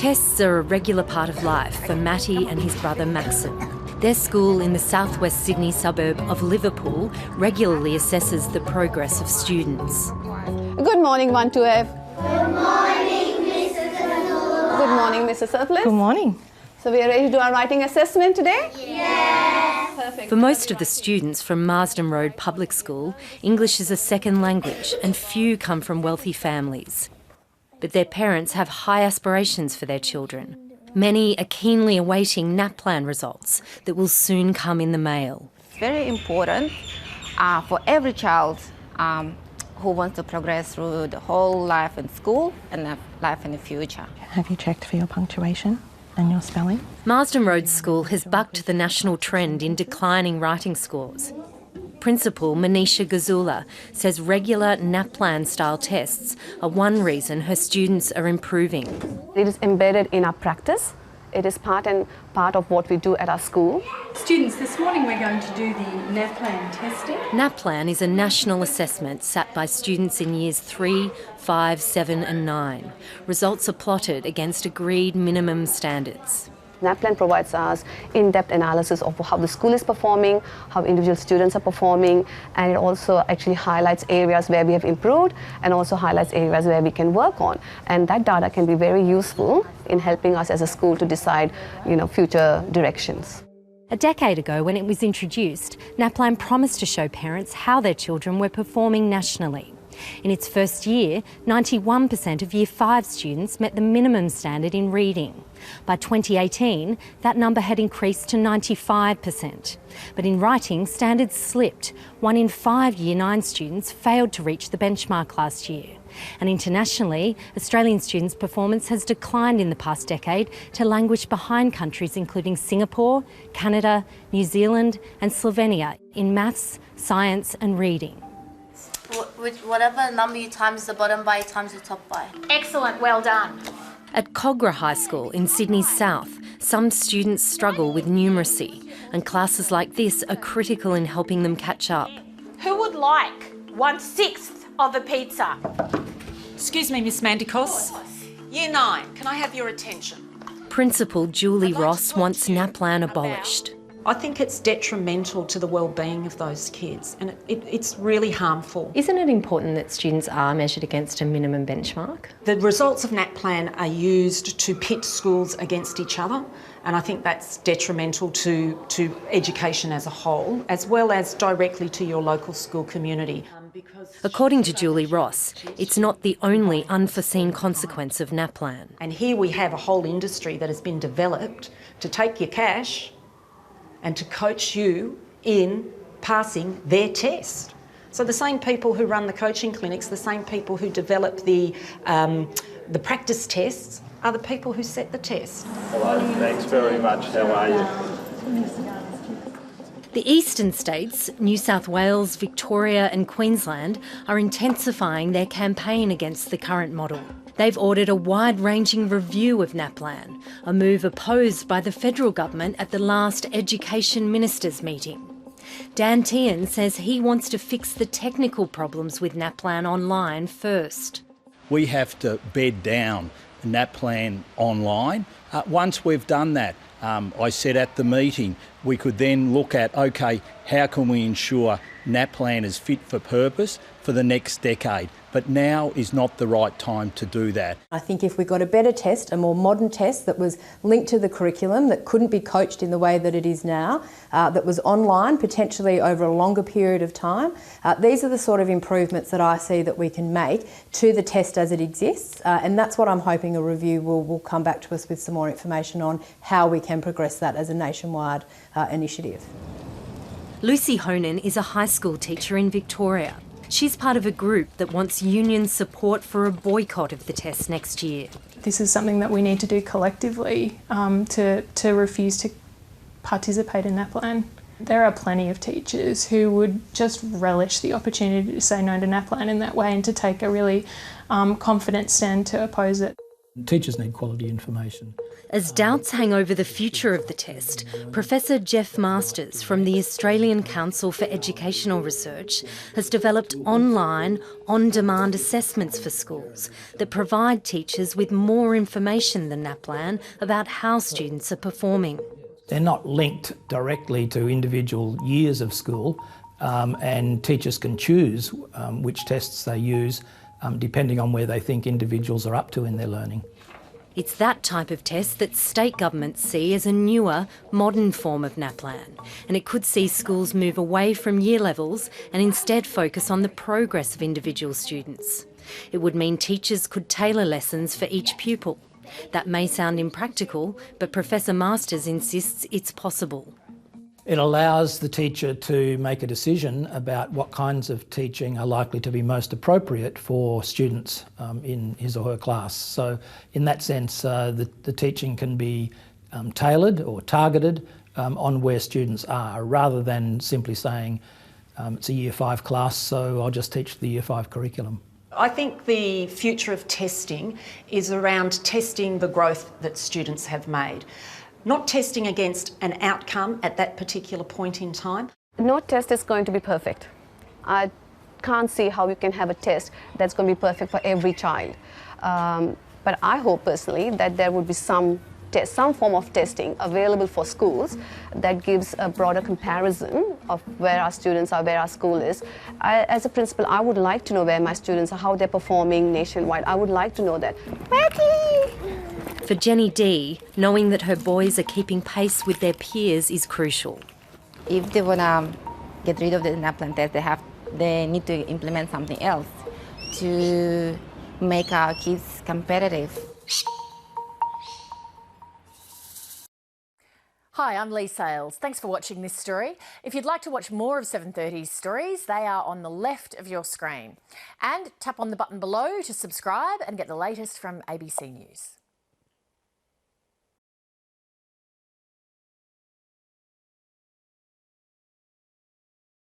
Tests are a regular part of life for Matty and his brother Maxim. Their school in the southwest Sydney suburb of Liverpool regularly assesses the progress of students. Good morning, 1 to F. Good morning, Mrs. Abdullah. Good morning, Mrs. Surplus. Good morning. So we are ready to do our writing assessment today? Yes. Perfect. For most of the students from Marsden Road Public School, English is a second language and few come from wealthy families. But their parents have high aspirations for their children. Many are keenly awaiting NAPLAN results that will soon come in the mail. It's very important for every child who wants to progress through the whole life in school and life in the future. Have you checked for your punctuation and your spelling? Marsden Road School has bucked the national trend in declining writing scores. Principal Manisha Gazula says regular NAPLAN-style tests are one reason her students are improving. It is embedded in our practice. It is part of what we do at our school. Students, this morning we're going to do the NAPLAN testing. NAPLAN is a national assessment sat by students in years 3, 5, 7 and 9. Results are plotted against agreed minimum standards. NAPLAN provides us in-depth analysis of how the school is performing, how individual students are performing, and it also actually highlights areas where we have improved and also highlights areas where we can work on. And that data can be very useful in helping us as a school to decide, future directions. A decade ago, when it was introduced, NAPLAN promised to show parents how their children were performing nationally. In its first year, 91% of Year 5 students met the minimum standard in reading. By 2018, that number had increased to 95%. But in writing, standards slipped. 1 in 5 Year 9 students failed to reach the benchmark last year. And internationally, Australian students' performance has declined in the past decade to languish behind countries including Singapore, Canada, New Zealand and Slovenia in maths, science and reading. Whatever number you times the bottom by, you times the top by. Excellent, well done. At Cogra High School in Sydney's south, some students struggle with numeracy, and classes like this are critical in helping them catch up. Who would like 1/6 of a pizza? Excuse me, Miss Mandikos. Year 9, can I have your attention? Principal Julie Ross wants NAPLAN abolished. I think it's detrimental to the well-being of those kids, and it's really harmful. Isn't it important that students are measured against a minimum benchmark? The results of NAPLAN are used to pit schools against each other, and I think that's detrimental to education as a whole, as well as directly to your local school community. According to Julie Ross, it's not the only unforeseen consequence of NAPLAN. And here we have a whole industry that has been developed to take your cash and to coach you in passing their test. So the same people who run the coaching clinics, the same people who develop the practice tests, are the people who set the test. Hello, thanks very much. How are you? The eastern states, New South Wales, Victoria and Queensland, are intensifying their campaign against the current model. They've ordered a wide-ranging review of NAPLAN, a move opposed by the federal government at the last Education Ministers' meeting. Dan Tian says he wants to fix the technical problems with NAPLAN online first. We have to bed down NAPLAN online. Once we've done that, I said at the meeting, we could then look at, OK, how can we ensure NAPLAN is fit for purpose for the next decade? But now is not the right time to do that. I think if we got a better test, a more modern test that was linked to the curriculum, that couldn't be coached in the way that it is now, that was online, potentially over a longer period of time, these are the sort of improvements that I see that we can make to the test as it exists, and that's what I'm hoping a review will come back to us with some more information on how we can progress that as a nationwide initiative. Lucy Honan is a high school teacher in Victoria. She's part of a group that wants union support for a boycott of the test next year. This is something that we need to do collectively to refuse to participate in NAPLAN. There are plenty of teachers who would just relish the opportunity to say no to NAPLAN in that way and to take a really confident stand to oppose it. Teachers need quality information. As doubts hang over the future of the test, Professor Jeff Masters from the Australian Council for Educational Research has developed online, on-demand assessments for schools that provide teachers with more information than NAPLAN about how students are performing. They're not linked directly to individual years of school, and teachers can choose which tests they use depending on where they think individuals are up to in their learning. It's that type of test that state governments see as a newer, modern form of NAPLAN, and it could see schools move away from year levels and instead focus on the progress of individual students. It would mean teachers could tailor lessons for each pupil. That may sound impractical, but Professor Masters insists it's possible. It allows the teacher to make a decision about what kinds of teaching are likely to be most appropriate for students in his or her class. So in that sense, the teaching can be tailored or targeted on where students are, rather than simply saying it's a Year 5 class, so I'll just teach the Year 5 curriculum. I think the future of testing is around testing the growth that students have made. Not testing against an outcome at that particular point in time. No test is going to be perfect. I can't see how you can have a test that's going to be perfect for every child. But I hope personally that there would be some form of testing available for schools that gives a broader comparison of where our students are, where our school is. As a principal, I would like to know where my students are, how they're performing nationwide. I would like to know that. Betty! For Jenny D, knowing that her boys are keeping pace with their peers is crucial. If they want to get rid of the NAPLAN test, they need to implement something else to make our kids competitive. Hi, I'm Lee Sales. Thanks for watching this story. If you'd like to watch more of 730's stories, they are on the left of your screen. And tap on the button below to subscribe and get the latest from ABC News.